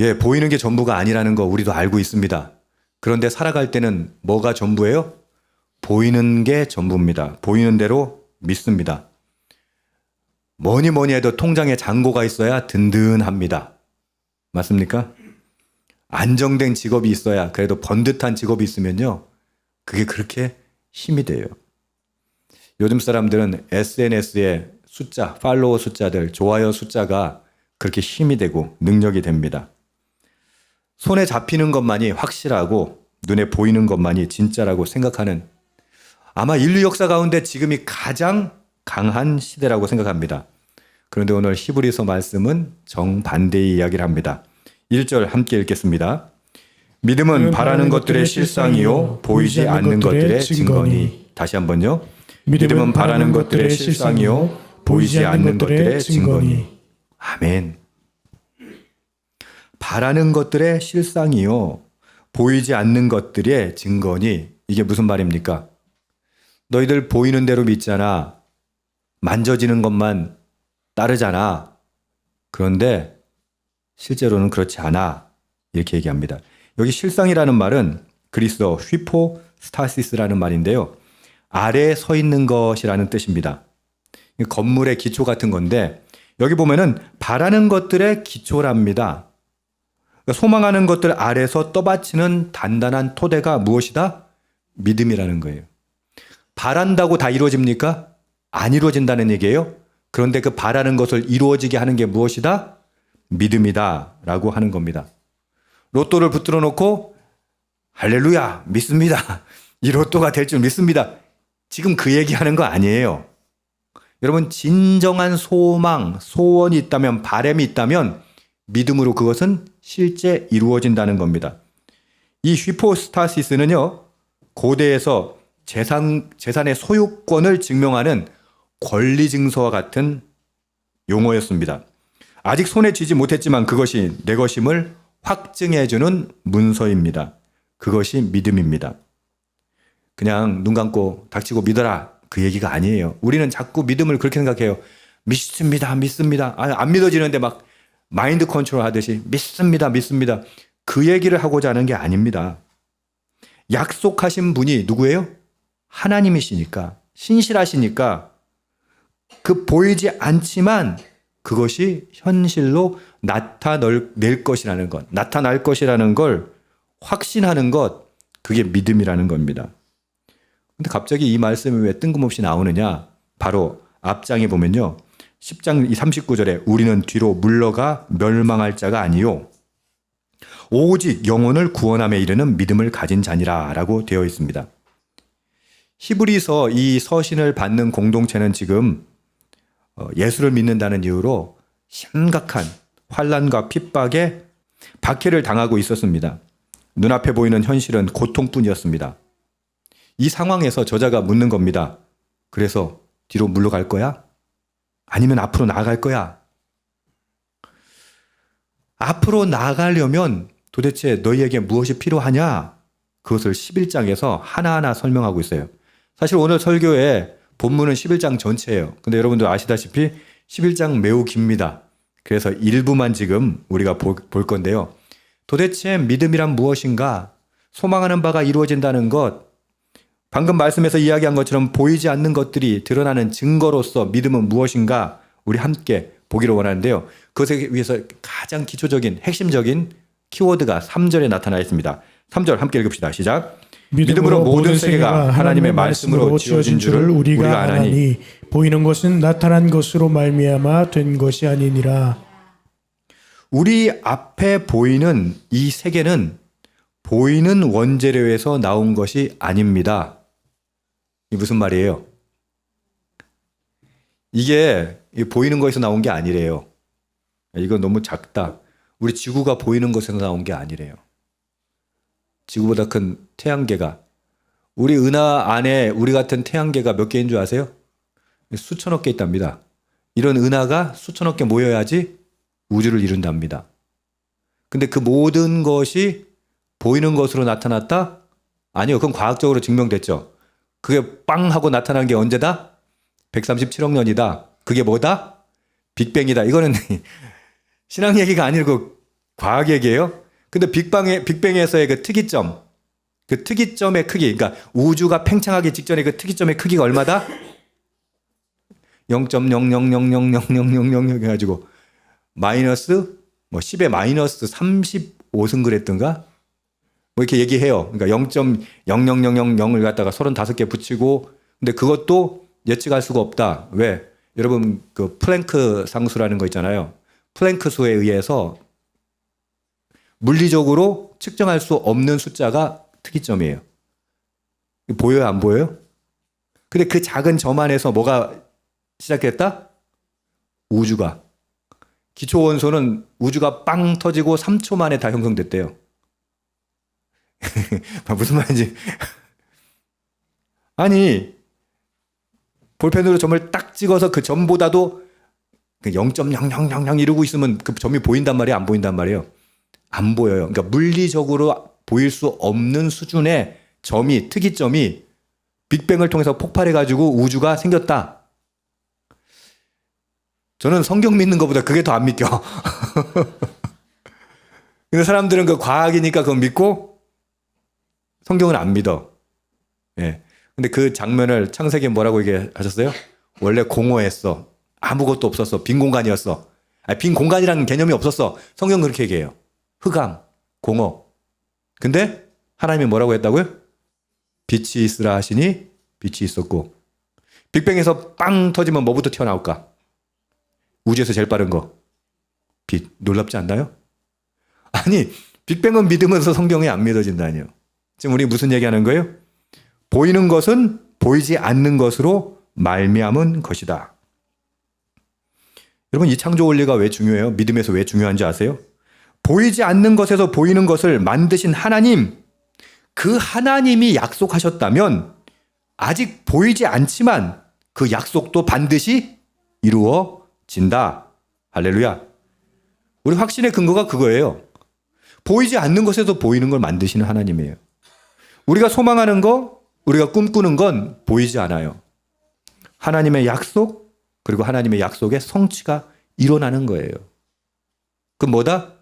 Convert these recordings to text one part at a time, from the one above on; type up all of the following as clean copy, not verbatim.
예, 보이는 게 전부가 아니라는 거 우리도 알고 있습니다. 그런데 살아갈 때는 뭐가 전부예요? 보이는 게 전부입니다. 보이는 대로 믿습니다. 뭐니 뭐니 해도 통장에 잔고가 있어야 든든합니다. 맞습니까? 안정된 직업이 있어야, 그래도 번듯한 직업이 있으면요, 그게 그렇게 힘이 돼요. 요즘 사람들은 SNS의 숫자, 팔로워 숫자들, 좋아요 숫자가 그렇게 힘이 되고 능력이 됩니다. 손에 잡히는 것만이 확실하고 눈에 보이는 것만이 진짜라고 생각하는, 아마 인류 역사 가운데 지금이 가장 강한 시대라고 생각합니다. 그런데 오늘 히브리서 말씀은 정반대의 이야기를 합니다. 1절 함께 읽겠습니다. 믿음은 바라는 것들의 실상이요 보이지 않는 것들의 증거니. 다시 한번요. 믿음은 바라는 것들의 실상이요 보이지 않는 것들의 증거니. 아멘. 바라는 것들의 실상이요 보이지 않는 것들의 증거니. 이게 무슨 말입니까? 너희들 보이는 대로 믿잖아. 만져지는 것만 따르잖아. 그런데 실제로는 그렇지 않아. 이렇게 얘기합니다. 여기 실상이라는 말은 그리스어 휘포스타시스라는 말인데요. 아래에 서 있는 것이라는 뜻입니다. 건물의 기초 같은 건데 여기 보면은 바라는 것들의 기초랍니다. 그러니까 소망하는 것들 아래서 떠받치는 단단한 토대가 무엇이다? 믿음이라는 거예요. 바란다고 다 이루어집니까? 안 이루어진다는 얘기예요. 그런데 그 바라는 것을 이루어지게 하는 게 무엇이다? 믿음이다 라고 하는 겁니다. 로또를 붙들어 놓고 할렐루야 믿습니다. 이 로또가 될 줄 믿습니다. 지금 그 얘기하는 거 아니에요. 여러분, 진정한 소망, 소원이 있다면, 바람이 있다면 믿음으로 그것은 실제 이루어진다는 겁니다. 이 휘포스타시스는요, 고대에서 재산의 소유권을 증명하는 권리증서와 같은 용어였습니다. 아직 손에 쥐지 못했지만 그것이 내 것임을 확증해주는 문서입니다. 그것이 믿음입니다. 그냥 눈 감고 닥치고 믿어라, 그 얘기가 아니에요. 우리는 자꾸 믿음을 그렇게 생각해요. 믿습니다, 믿습니다. 안 믿어지는데 막 마인드 컨트롤 하듯이 믿습니다, 믿습니다. 그 얘기를 하고자 하는 게 아닙니다. 약속하신 분이 누구예요? 하나님이시니까, 신실하시니까 그 보이지 않지만 그것이 현실로 나타낼 것이라는 것, 나타날 것이라는 걸 확신하는 것, 그게 믿음이라는 겁니다. 근데 갑자기 이 말씀이 왜 뜬금없이 나오느냐? 바로 앞장에 보면요, 10장 39절에 우리는 뒤로 물러가 멸망할 자가 아니요 오직 영혼을 구원함에 이르는 믿음을 가진 자니라 라고 되어 있습니다. 히브리서 이 서신을 받는 공동체는 지금 예수를 믿는다는 이유로 심각한 환난과 핍박에 박해를 당하고 있었습니다. 눈앞에 보이는 현실은 고통뿐이었습니다. 이 상황에서 저자가 묻는 겁니다. 그래서 뒤로 물러갈 거야? 아니면 앞으로 나아갈 거야? 앞으로 나아가려면 도대체 너희에게 무엇이 필요하냐? 그것을 11장에서 하나하나 설명하고 있어요. 사실 오늘 설교의 본문은 11장 전체예요. 근데 여러분들 아시다시피 11장 매우 깁니다. 그래서 일부만 지금 우리가 볼 건데요. 도대체 믿음이란 무엇인가? 소망하는 바가 이루어진다는 것, 방금 말씀에서 이야기한 것처럼 보이지 않는 것들이 드러나는 증거로서 믿음은 무엇인가? 우리 함께 보기를 원하는데요. 그것에 위해서 가장 기초적인 핵심적인 키워드가 3절에 나타나 있습니다. 3절 함께 읽읍시다. 시작. 믿음으로 모든 세계가 하나님의 말씀으로 지어진 줄을 우리가 아나니 보이는 것은 나타난 것으로 말미암아 된 것이 아니니라. 우리 앞에 보이는 이 세계는 보이는 원재료에서 나온 것이 아닙니다. 이게 무슨 말이에요? 이게 보이는 것에서 나온 게 아니래요. 이거 너무 작다. 우리 지구가 보이는 것에서 나온 게 아니래요. 지구보다 큰 태양계가, 우리 은하 안에 우리 같은 태양계가 몇 개인 줄 아세요? 수천억 개 있답니다. 이런 은하가 수천억 개 모여야지 우주를 이룬답니다. 근데 그 모든 것이 보이는 것으로 나타났다? 아니요. 그건 과학적으로 증명됐죠. 그게 빵 하고 나타난 게 언제다? 137억 년이다. 그게 뭐다? 빅뱅이다. 이거는 신앙 얘기가 아니고 과학 얘기예요. 근데 빅뱅에서의 그 특이점의 크기, 그러니까 우주가 팽창하기 직전에 그 특이점의 크기가 얼마다? 0.0000000000 해가지고 마이너스 뭐 10의 마이너스 35승 그랬던가? 뭐 이렇게 얘기해요. 그러니까 0.00000을 갖다가 35개 붙이고, 근데 그것도 예측할 수가 없다. 왜? 여러분 그 플랭크 상수라는 거 있잖아요. 플랭크 수에 의해서 물리적으로 측정할 수 없는 숫자가 특이점이에요. 보여요, 안 보여요? 근데 그 작은 점 안에서 뭐가 시작했다? 우주가. 기초원소는 우주가 빵 터지고 3초 만에 다 형성됐대요. 무슨 말인지. 아니, 볼펜으로 점을 딱 찍어서 그 점보다도 0.0000 이러고 있으면 그 점이 보인단 말이에요? 안 보인단 말이에요? 안 보여요. 그러니까 물리적으로 보일 수 없는 수준의 점이, 특이점이 빅뱅을 통해서 폭발해가지고 우주가 생겼다. 저는 성경 믿는 것보다 그게 더 안 믿겨. 근데 사람들은 그 과학이니까 그거 믿고 성경은 안 믿어. 예. 근데 그 장면을 창세기에 뭐라고 얘기하셨어요? 원래 공허했어. 아무것도 없었어. 빈 공간이었어. 빈 공간이라는 개념이 없었어. 성경은 그렇게 얘기해요. 흑암, 공허. 근데 하나님이 뭐라고 했다고요? 빛이 있으라 하시니 빛이 있었고. 빅뱅에서 빵 터지면 뭐부터 튀어나올까? 우주에서 제일 빠른 거. 빛. 놀랍지 않나요? 아니, 빅뱅은 믿으면서 성경이 안 믿어진다니요. 지금 우리 무슨 얘기하는 거예요? 보이는 것은 보이지 않는 것으로 말미암은 것이다. 여러분, 이 창조 원리가 왜 중요해요? 믿음에서 왜 중요한지 아세요? 보이지 않는 것에서 보이는 것을 만드신 하나님, 그 하나님이 약속하셨다면 아직 보이지 않지만 그 약속도 반드시 이루어진다. 할렐루야. 우리 확신의 근거가 그거예요. 보이지 않는 것에서 보이는 걸 만드시는 하나님이에요. 우리가 소망하는 거, 우리가 꿈꾸는 건 보이지 않아요. 하나님의 약속, 그리고 하나님의 약속의 성취가 일어나는 거예요. 그 뭐다?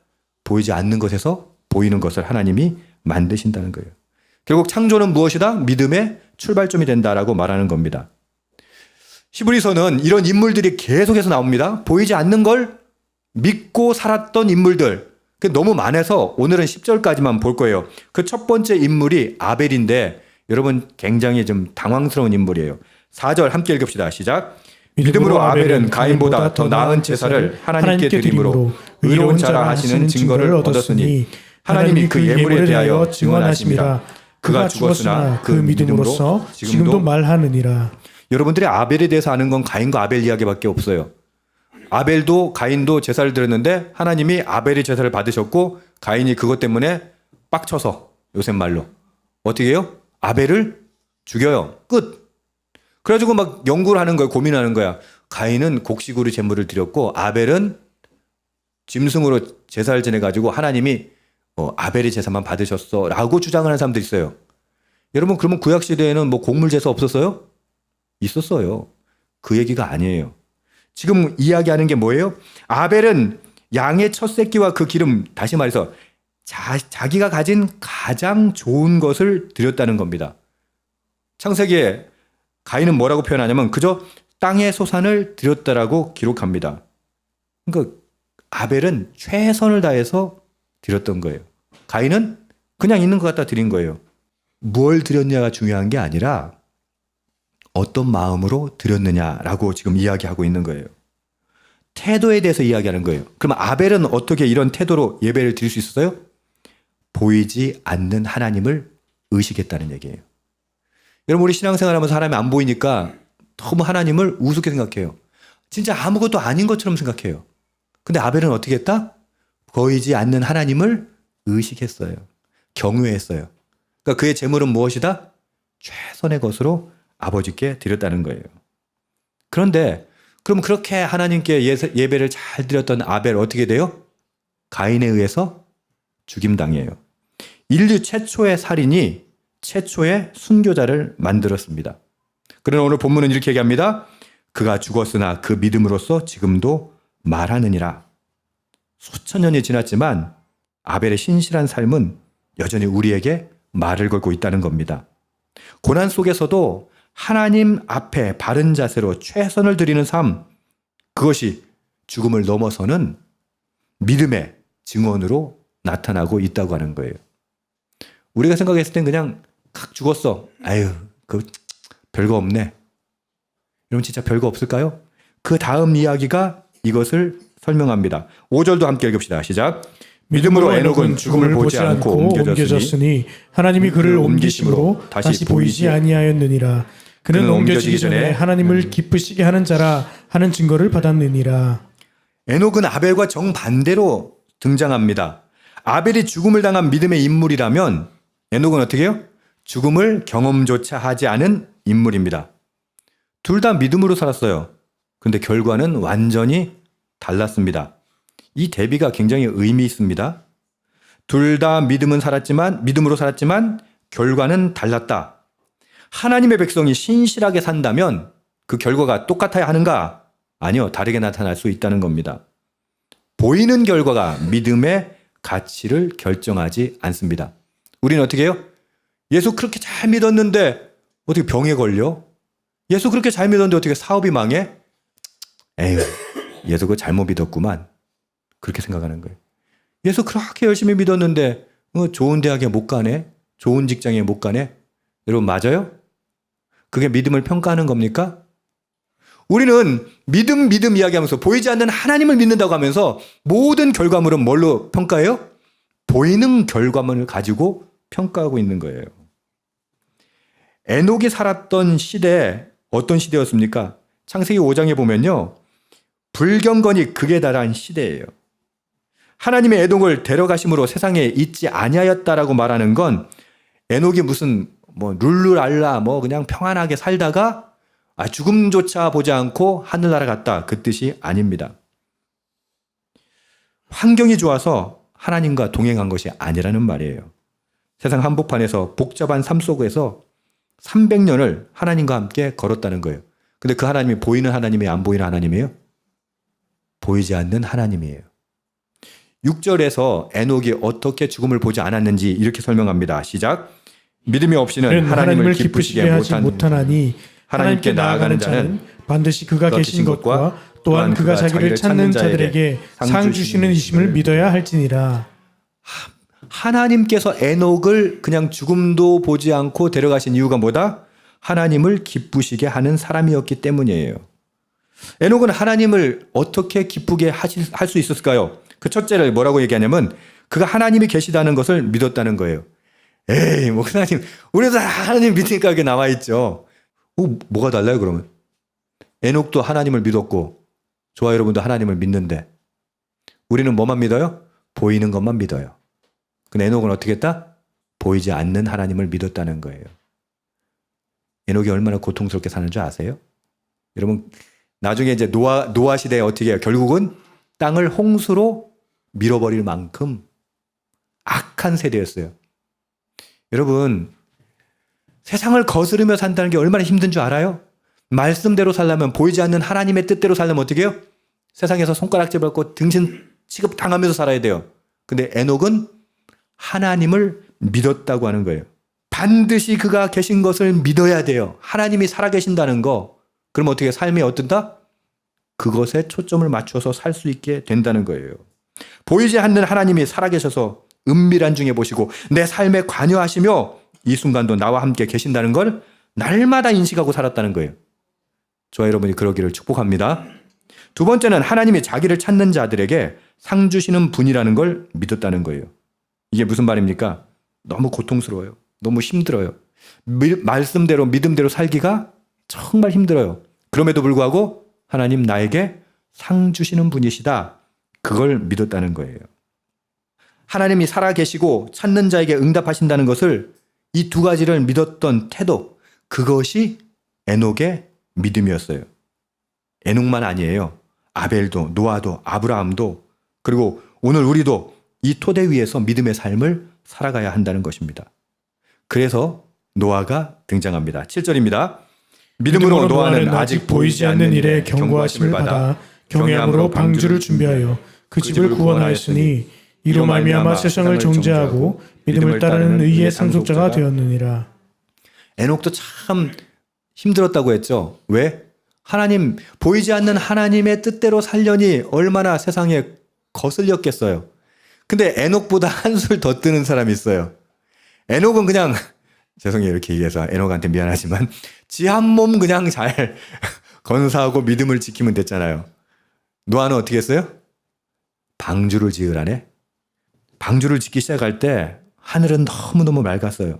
보이지 않는 것에서 보이는 것을 하나님이 만드신다는 거예요. 결국 창조는 무엇이다? 믿음의 출발점이 된다라고 말하는 겁니다. 히브리서는 이런 인물들이 계속해서 나옵니다. 보이지 않는 걸 믿고 살았던 인물들. 너무 많아서 오늘은 10절까지만 볼 거예요. 그 첫 번째 인물이 아벨인데 여러분 굉장히 좀 당황스러운 인물이에요. 4절 함께 읽읍시다. 시작. 믿음으로 아벨은 가인보다 더 나은 제사를 하나님께 드림으로 의로운 자라 하시는 증거를 얻었으니 하나님이 그 예물에 대하여 증언하심이라. 그가 죽었으나 그 믿음으로써 지금도 말하느니라. 여러분들이 아벨에 대해서 아는 건 가인과 아벨 이야기밖에 없어요. 아벨도 가인도 제사를 드렸는데 하나님이 아벨이 제사를 받으셨고 가인이 그것 때문에 빡쳐서 요새 말로 어떻게 해요? 아벨을 죽여요. 끝. 그래가지고 막 연구를 하는 거야. 고민하는 거야. 가인은 곡식으로 제물을 드렸고 아벨은 짐승으로 제사를 지내가지고 하나님이 아벨의 제사만 받으셨어 라고 주장을 하는 사람도 있어요. 여러분 그러면 구약시대에는 뭐 곡물 제사 없었어요? 있었어요. 그 얘기가 아니에요. 지금 이야기하는 게 뭐예요? 아벨은 양의 첫 새끼와 그 기름, 다시 말해서 자기가 가진 가장 좋은 것을 드렸다는 겁니다. 창세기에 가인은 뭐라고 표현하냐면 그저 땅의 소산을 드렸다라고 기록합니다. 그러니까 아벨은 최선을 다해서 드렸던 거예요. 가인은 그냥 있는 것 갖다 드린 거예요. 뭘 드렸냐가 중요한 게 아니라 어떤 마음으로 드렸느냐라고 지금 이야기하고 있는 거예요. 태도에 대해서 이야기하는 거예요. 그럼 아벨은 어떻게 이런 태도로 예배를 드릴 수 있었어요? 보이지 않는 하나님을 의식했다는 얘기예요. 여러분 우리 신앙생활하면서 사람이 안 보이니까 너무 하나님을 우습게 생각해요. 진짜 아무것도 아닌 것처럼 생각해요. 근데 아벨은 어떻게 했다? 보이지 않는 하나님을 의식했어요. 경외했어요. 그러니까 그의 제물은 무엇이다? 최선의 것으로 아버지께 드렸다는 거예요. 그런데 그럼 그렇게 하나님께 예배를 잘 드렸던 아벨 어떻게 돼요? 가인에 의해서 죽임당해요. 인류 최초의 살인이 최초의 순교자를 만들었습니다. 그러나 오늘 본문은 이렇게 얘기합니다. 그가 죽었으나 그 믿음으로써 지금도 말하느니라. 수천 년이 지났지만 아벨의 신실한 삶은 여전히 우리에게 말을 걸고 있다는 겁니다. 고난 속에서도 하나님 앞에 바른 자세로 최선을 드리는 삶, 그것이 죽음을 넘어서는 믿음의 증언으로 나타나고 있다고 하는 거예요. 우리가 생각했을 땐 그냥 칵 죽었어. 아유, 그 별거 없네. 여러분 진짜 별거 없을까요? 그 다음 이야기가 이것을 설명합니다. 5절도 함께 읽읍시다. 시작. 믿음으로 에녹은 죽음을 보지 않고 옮겨졌으니 하나님이 그를 옮기심으로 다시 보이지 아니하였느니라. 그는 옮겨지기 전에 하나님을 기쁘시게 하는 자라 하는 증거를 받았느니라. 에녹은 아벨과 정반대로 등장합니다. 아벨이 죽음을 당한 믿음의 인물이라면 에녹은 어떻게 해요? 죽음을 경험조차 하지 않은 인물입니다. 둘 다 믿음으로 살았어요. 근데 결과는 완전히 달랐습니다. 이 대비가 굉장히 의미 있습니다. 둘 다 믿음으로 살았지만 결과는 달랐다. 하나님의 백성이 신실하게 산다면 그 결과가 똑같아야 하는가? 아니요, 다르게 나타날 수 있다는 겁니다. 보이는 결과가 믿음의 가치를 결정하지 않습니다. 우리는 어떻게 해요? 예수 그렇게 잘 믿었는데 어떻게 병에 걸려? 예수 그렇게 잘 믿었는데 어떻게 사업이 망해? 에휴, 예수 그거 잘못 믿었구만. 그렇게 생각하는 거예요. 예수 그렇게 열심히 믿었는데 좋은 대학에 못 가네? 좋은 직장에 못 가네? 여러분 맞아요? 그게 믿음을 평가하는 겁니까? 우리는 믿음 이야기하면서 보이지 않는 하나님을 믿는다고 하면서 모든 결과물은 뭘로 평가해요? 보이는 결과물을 가지고 평가하고 있는 거예요. 에녹이 살았던 시대 어떤 시대였습니까? 창세기 5장에 보면요. 불경건이 극에 달한 시대예요. 하나님의 에녹을 데려가심으로 세상에 있지 아니하였다라고 말하는 건 에녹이 무슨 룰루랄라 그냥 평안하게 살다가 죽음조차 보지 않고 하늘나라 갔다 그 뜻이 아닙니다. 환경이 좋아서 하나님과 동행한 것이 아니라는 말이에요. 세상 한복판에서 복잡한 삶 속에서 300년을 하나님과 함께 걸었다는 거예요. 근데 그 하나님이 보이는 하나님이에요? 안 보이는 하나님이에요? 보이지 않는 하나님이에요. 6절에서 에녹이 어떻게 죽음을 보지 않았는지 이렇게 설명합니다. 시작. 믿음이 없이는 하나님을 기쁘시게 못하나니 하나님께 나아가는 자는 반드시 그가 계신 것과 또한 그가 자기를 찾는 자들에게 상 주시는 이심을 믿어야 할지니라. 하나님께서 에녹을 그냥 죽음도 보지 않고 데려가신 이유가 뭐다? 하나님을 기쁘시게 하는 사람이었기 때문이에요. 에녹은 하나님을 어떻게 기쁘게 할 수 있었을까요? 그 첫째를 뭐라고 얘기하냐면 그가 하나님이 계시다는 것을 믿었다는 거예요. 에이 하나님 우리도 다 하나님 믿으니까 이게 나와 있죠. 뭐가 달라요 그러면? 에녹도 하나님을 믿었고 저와 여러분도 하나님을 믿는데 우리는 뭐만 믿어요? 보이는 것만 믿어요. 근데 에녹은 어떻게 했다? 보이지 않는 하나님을 믿었다는 거예요. 에녹이 얼마나 고통스럽게 사는 줄 아세요? 여러분 나중에 이제 노아 시대에 어떻게 해요? 결국은 땅을 홍수로 밀어버릴 만큼 악한 세대였어요. 여러분 세상을 거스르며 산다는 게 얼마나 힘든 줄 알아요? 말씀대로 살려면 보이지 않는 하나님의 뜻대로 살려면 어떻게 해요? 세상에서 손가락질 받고 등신 취급당하면서 살아야 돼요. 근데 에녹은 하나님을 믿었다고 하는 거예요. 반드시 그가 계신 것을 믿어야 돼요. 하나님이 살아계신다는 거. 그럼 어떻게 삶이 어떤다? 그것에 초점을 맞춰서 살 수 있게 된다는 거예요. 보이지 않는 하나님이 살아계셔서 은밀한 중에 보시고 내 삶에 관여하시며 이 순간도 나와 함께 계신다는 걸 날마다 인식하고 살았다는 거예요. 저와 여러분이 그러기를 축복합니다. 두 번째는 하나님이 자기를 찾는 자들에게 상 주시는 분이라는 걸 믿었다는 거예요. 이게 무슨 말입니까? 너무 고통스러워요. 너무 힘들어요. 말씀대로 믿음대로 살기가 정말 힘들어요. 그럼에도 불구하고 하나님 나에게 상 주시는 분이시다. 그걸 믿었다는 거예요. 하나님이 살아계시고 찾는 자에게 응답하신다는 것을 이 두 가지를 믿었던 태도, 그것이 에녹의 믿음이었어요. 에녹만 아니에요. 아벨도, 노아도, 아브라함도, 그리고 오늘 우리도 이 토대 위에서 믿음의 삶을 살아가야 한다는 것입니다. 그래서 노아가 등장합니다. 7절입니다. 믿음으로 노아는 아직 보이지 않는 일에 경고하심을 받아 경외함으로 방주를 준비하여 그 집을 구원하였으니 이로 말미암아 세상을 정죄하고 믿음을 따르는 의의 상속자가 되었느니라. 에녹도 참 힘들었다고 했죠. 왜? 하나님, 보이지 않는 하나님의 뜻대로 살려니 얼마나 세상에 거슬렸겠어요. 근데 에녹보다 한술 더 뜨는 사람이 있어요. 에녹은 그냥 죄송해요 이렇게 얘기해서 에녹한테 미안하지만 지 한 몸 그냥 잘 건사하고 믿음을 지키면 됐잖아요. 노아는 어떻게 했어요? 방주를 지으라네. 방주를 짓기 시작할 때 하늘은 너무너무 맑았어요.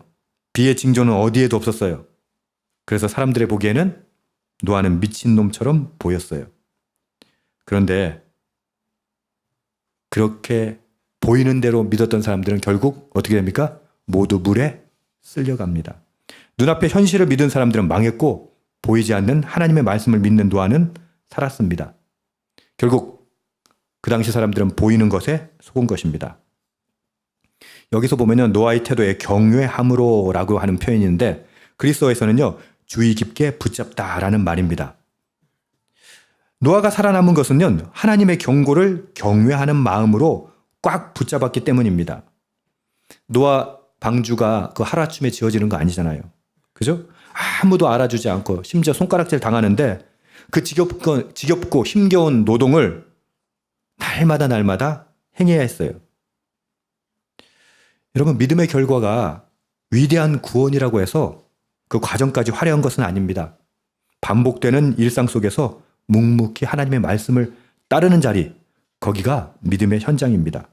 비의 징조는 어디에도 없었어요. 그래서 사람들의 보기에는 노아는 미친놈처럼 보였어요. 그런데 그렇게 보이는 대로 믿었던 사람들은 결국 어떻게 됩니까? 모두 물에 쓸려갑니다. 눈앞에 현실을 믿은 사람들은 망했고 보이지 않는 하나님의 말씀을 믿는 노아는 살았습니다. 결국 그 당시 사람들은 보이는 것에 속은 것입니다. 여기서 보면은 노아의 태도에 경외함으로라고 하는 표현이 있는데 그리스어에서는요 주의 깊게 붙잡다라는 말입니다. 노아가 살아남은 것은요 하나님의 경고를 경외하는 마음으로 꽉 붙잡았기 때문입니다. 노아 방주가 그 하루아침에 지어지는 거 아니잖아요. 그죠? 아무도 알아주지 않고 심지어 손가락질 당하는데 그 지겹고 힘겨운 노동을 날마다 행해야 했어요. 여러분 믿음의 결과가 위대한 구원이라고 해서 그 과정까지 화려한 것은 아닙니다. 반복되는 일상 속에서 묵묵히 하나님의 말씀을 따르는 자리, 거기가 믿음의 현장입니다.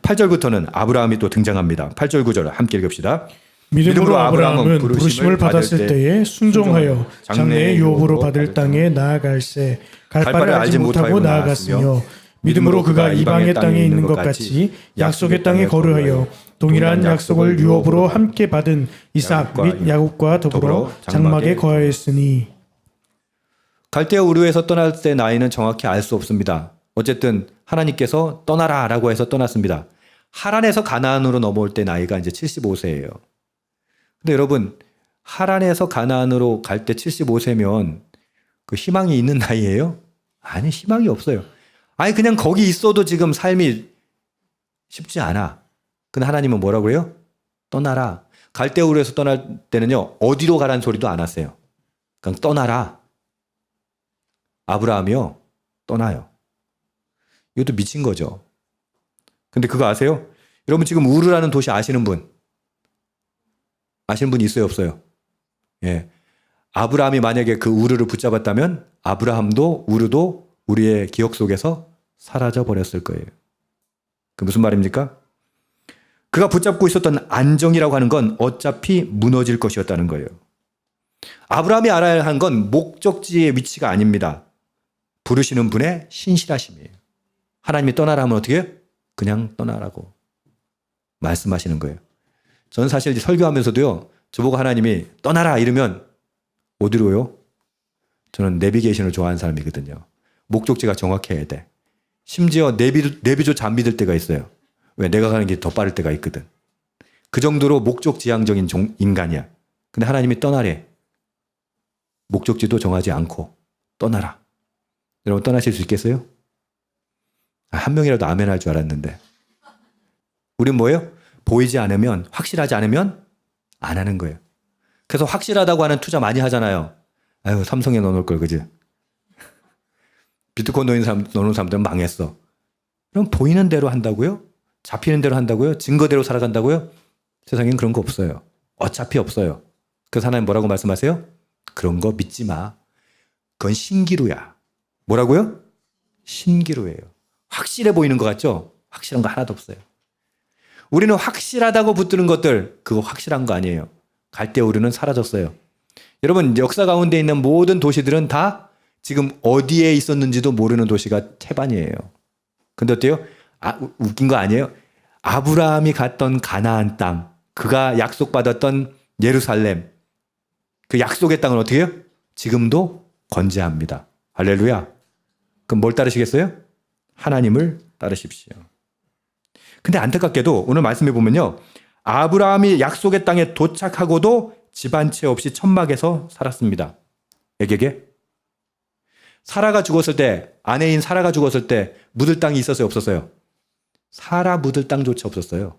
8절부터는 아브라함이 또 등장합니다. 8절 9절 함께 읽읍시다. 믿음으로 아브라함은 부르심을 받았을 때에 순종하여 장래의 유업으로 받을 땅에 나아갈새 갈 바를 알지 못하고 나아갔으며 믿음으로 그가 이방의 땅에 있는 것 같이 약속의 땅에 거류하여 동일한 약속을 유업으로 함께 받은 이삭 및 야곱과 더불어 장막에 거하였으니. 갈대아 우르에서 떠날 때 나이는 정확히 알 수 없습니다. 어쨌든 하나님께서 떠나라라고 해서 떠났습니다. 하란에서 가나안으로 넘어올 때 나이가 이제 75세예요. 근데 여러분 하란에서 가나안으로 갈 때 75세면 그 희망이 있는 나이예요? 아니 희망이 없어요. 아니 그냥 거기 있어도 지금 삶이 쉽지 않아. 근데 하나님은 뭐라고 그래요? 떠나라. 갈대아 우르에서 떠날 때는요 어디로 가라는 소리도 안 하세요. 그냥 떠나라. 아브라함이요 떠나요. 이것도 미친 거죠. 근데 그거 아세요? 여러분 지금 우르라는 도시 아시는 분? 아시는 분 있어요 없어요? 예. 아브라함이 만약에 그 우르를 붙잡았다면 아브라함도 우르도 우리의 기억 속에서 사라져 버렸을 거예요. 그 무슨 말입니까? 그가 붙잡고 있었던 안정이라고 하는 건 어차피 무너질 것이었다는 거예요. 아브라함이 알아야 한 건 목적지의 위치가 아닙니다. 부르시는 분의 신실하심이에요. 하나님이 떠나라 하면 어떻게 해요? 그냥 떠나라고 말씀하시는 거예요. 저는 사실 설교하면서도요. 저보고 하나님이 떠나라 이러면 어디로요? 저는 내비게이션을 좋아하는 사람이거든요. 목적지가 정확해야 돼. 심지어 내비조차 안 믿을 때가 있어요. 왜? 내가 가는 게 더 빠를 때가 있거든. 그 정도로 목적지향적인 인간이야. 근데 하나님이 떠나래. 목적지도 정하지 않고 떠나라. 여러분 떠나실 수 있겠어요? 한 명이라도 아멘 할 줄 알았는데. 우린 뭐예요? 보이지 않으면, 확실하지 않으면 안 하는 거예요. 그래서 확실하다고 하는 투자 많이 하잖아요. 아유, 삼성에 넣어놓을 걸, 그지? 비트코인 넣는 사람들은 망했어. 그럼 보이는 대로 한다고요? 잡히는 대로 한다고요? 증거대로 살아간다고요? 세상엔 그런 거 없어요. 어차피 없어요. 그래서 하나님 뭐라고 말씀하세요? 그런 거 믿지 마. 그건 신기루야. 뭐라고요? 신기루예요. 확실해 보이는 것 같죠? 확실한 거 하나도 없어요. 우리는 확실하다고 붙드는 것들, 그거 확실한 거 아니에요. 갈대아 우르는 사라졌어요. 여러분, 역사 가운데 있는 모든 도시들은 다 지금 어디에 있었는지도 모르는 도시가 태반이에요. 근데 어때요? 웃긴 거 아니에요? 아브라함이 갔던 가나안 땅, 그가 약속받았던 예루살렘, 그 약속의 땅은 어떻게 해요? 지금도 건재합니다. 할렐루야. 그럼 뭘 따르시겠어요? 하나님을 따르십시오. 근데 안타깝게도 오늘 말씀해 보면요. 아브라함이 약속의 땅에 도착하고도 집 한 채 없이 천막에서 살았습니다. 에게게? 사라가 죽었을 때, 아내인 사라가 죽었을 때 묻을 땅이 있었어요? 없었어요? 사라 묻을 땅조차 없었어요.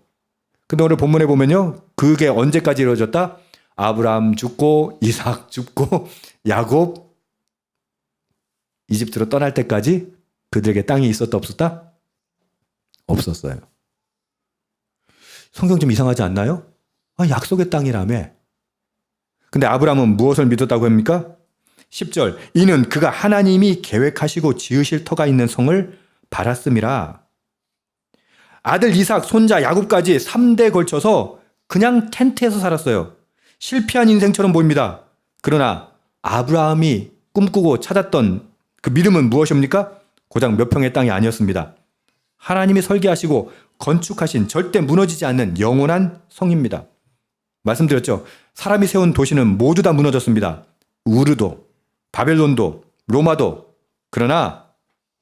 근데 오늘 본문에 보면요. 그게 언제까지 이루어졌다? 아브라함 죽고 이삭 죽고 야곱 이집트로 떠날 때까지 그들에게 땅이 있었다 없었다? 없었어요. 성경 좀 이상하지 않나요? 약속의 땅이라며. 근데 아브라함은 무엇을 믿었다고 합니까? 10절 이는 그가 하나님이 계획하시고 지으실 터가 있는 성을 바랐음이라. 아들 이삭, 손자 야곱까지 3대에 걸쳐서 그냥 텐트에서 살았어요. 실패한 인생처럼 보입니다. 그러나 아브라함이 꿈꾸고 찾았던 그 믿음은 무엇입니까? 고작 몇 평의 땅이 아니었습니다. 하나님이 설계하시고 건축하신 절대 무너지지 않는 영원한 성입니다. 말씀드렸죠. 사람이 세운 도시는 모두 다 무너졌습니다. 우르도, 바벨론도, 로마도. 그러나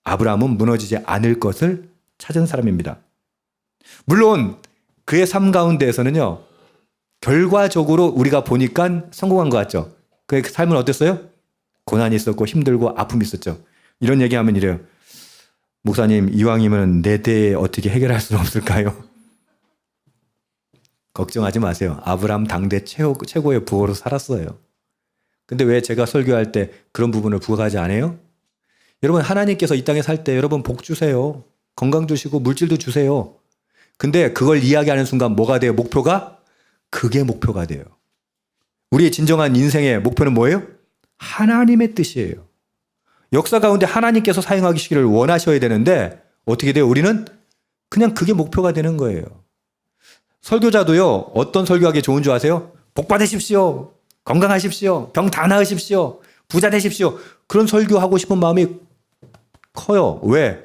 아브라함은 무너지지 않을 것을 찾은 사람입니다. 물론 그의 삶 가운데에서는요. 결과적으로 우리가 보니까 성공한 것 같죠. 그의 삶은 어땠어요? 고난이 있었고 힘들고 아픔이 있었죠. 이런 얘기하면 이래요. 목사님 이왕이면 내 대에 어떻게 해결할 수는 없을까요? 걱정하지 마세요. 아브라함 당대 최고의 부호로 살았어요. 근데 왜 제가 설교할 때 그런 부분을 부각하지 않아요? 여러분 하나님께서 이 땅에 살 때 여러분 복 주세요. 건강 주시고 물질도 주세요. 근데 그걸 이야기하는 순간 뭐가 돼요? 목표가? 그게 목표가 돼요. 우리의 진정한 인생의 목표는 뭐예요? 하나님의 뜻이에요. 역사 가운데 하나님께서 사용하시기를 원하셔야 되는데 어떻게 돼요? 우리는 그냥 그게 목표가 되는 거예요. 설교자도요. 어떤 설교하기 좋은 줄 아세요? 복 받으십시오. 건강하십시오. 병 다 나으십시오. 부자 되십시오. 그런 설교하고 싶은 마음이 커요. 왜?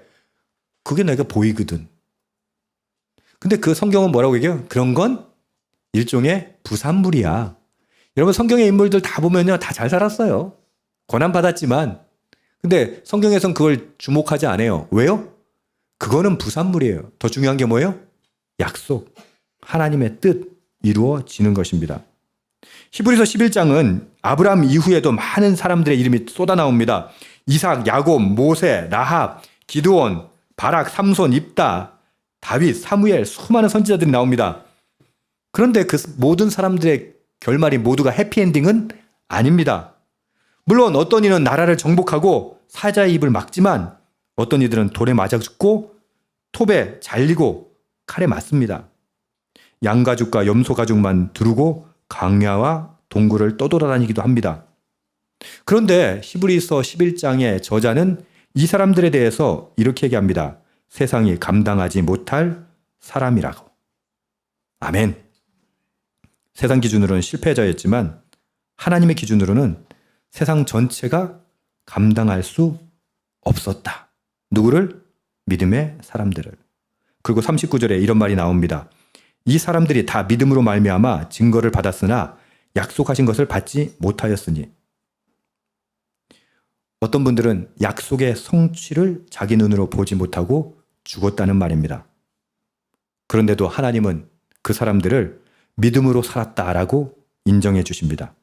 그게 내가 보이거든. 근데 그 성경은 뭐라고 얘기해요? 그런 건 일종의 부산물이야. 여러분 성경의 인물들 다 보면요. 다 잘 살았어요. 고난 받았지만 근데 성경에선 그걸 주목하지 않아요. 왜요? 그거는 부산물이에요. 더 중요한 게 뭐예요? 약속. 하나님의 뜻 이루어지는 것입니다. 히브리서 11장은 아브라함 이후에도 많은 사람들의 이름이 쏟아 나옵니다. 이삭, 야곱, 모세, 라합, 기드온, 바락, 삼손, 입다, 다윗, 사무엘 수많은 선지자들이 나옵니다. 그런데 그 모든 사람들의 결말이 모두가 해피엔딩은 아닙니다. 물론 어떤 이는 나라를 정복하고 사자의 입을 막지만 어떤 이들은 돌에 맞아 죽고 톱에 잘리고 칼에 맞습니다. 양가죽과 염소가죽만 두르고 강야와 동굴을 떠돌아다니기도 합니다. 그런데 히브리서 11장의 저자는 이 사람들에 대해서 이렇게 얘기합니다. 세상이 감당하지 못할 사람이라고. 아멘. 세상 기준으로는 실패자였지만 하나님의 기준으로는 세상 전체가 감당할 수 없었다. 누구를? 믿음의 사람들을. 그리고 39절에 이런 말이 나옵니다. 이 사람들이 다 믿음으로 말미암아 증거를 받았으나 약속하신 것을 받지 못하였으니. 어떤 분들은 약속의 성취를 자기 눈으로 보지 못하고 죽었다는 말입니다. 그런데도 하나님은 그 사람들을 믿음으로 살았다라고 인정해 주십니다.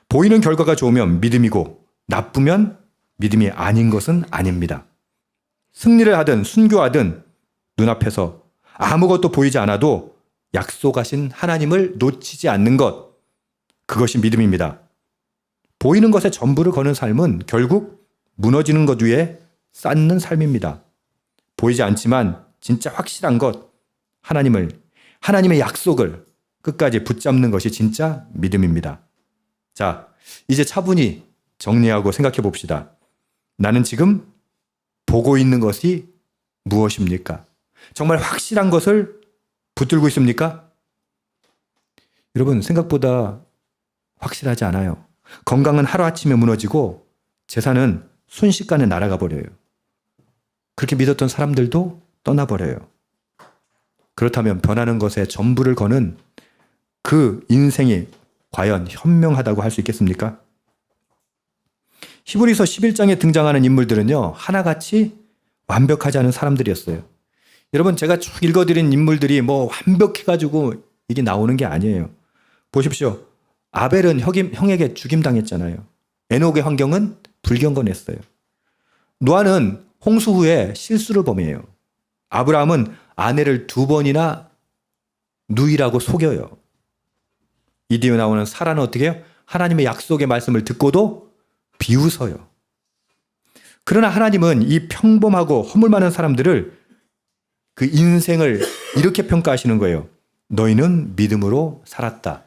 보이는 결과가 좋으면 믿음이고 나쁘면 믿음이 아닌 것은 아닙니다. 승리를 하든 순교하든 눈앞에서 아무것도 보이지 않아도 약속하신 하나님을 놓치지 않는 것, 그것이 믿음입니다. 보이는 것에 전부를 거는 삶은 결국 무너지는 것 위에 쌓는 삶입니다. 보이지 않지만 진짜 확실한 것, 하나님의 약속을 끝까지 붙잡는 것이 진짜 믿음입니다. 자, 이제 차분히 정리하고 생각해 봅시다. 나는 지금 보고 있는 것이 무엇입니까? 정말 확실한 것을 붙들고 있습니까? 여러분, 생각보다 확실하지 않아요. 건강은 하루아침에 무너지고 재산은 순식간에 날아가 버려요. 그렇게 믿었던 사람들도 떠나버려요. 그렇다면 변하는 것에 전부를 거는 그 인생이 과연 현명하다고 할 수 있겠습니까? 히브리서 11장에 등장하는 인물들은요, 하나같이 완벽하지 않은 사람들이었어요. 여러분, 제가 쭉 읽어드린 인물들이 뭐 완벽해가지고 이게 나오는 게 아니에요. 보십시오. 아벨은 형에게 죽임당했잖아요. 에녹의 환경은 불경건했어요. 노아는 홍수 후에 실수를 범해요. 아브라함은 아내를 2번이나 누이라고 속여요. 이 뒤에 나오는 사라는 어떻게 해요? 하나님의 약속의 말씀을 듣고도 비웃어요. 그러나 하나님은 이 평범하고 허물 많은 사람들을 그 인생을 이렇게 평가하시는 거예요. 너희는 믿음으로 살았다.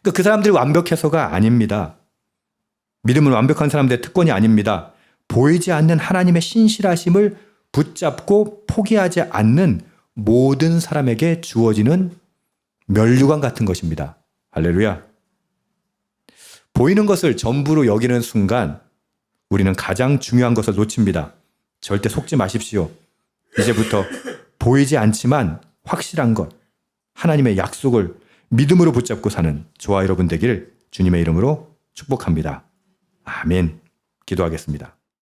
그러니까 그 사람들이 완벽해서가 아닙니다. 믿음은 완벽한 사람들의 특권이 아닙니다. 보이지 않는 하나님의 신실하심을 붙잡고 포기하지 않는 모든 사람에게 주어지는 면류관 같은 것입니다. 할렐루야. 보이는 것을 전부로 여기는 순간 우리는 가장 중요한 것을 놓칩니다. 절대 속지 마십시오. 이제부터 보이지 않지만 확실한 것, 하나님의 약속을 믿음으로 붙잡고 사는 저와 여러분 되기를 주님의 이름으로 축복합니다. 아멘. 기도하겠습니다.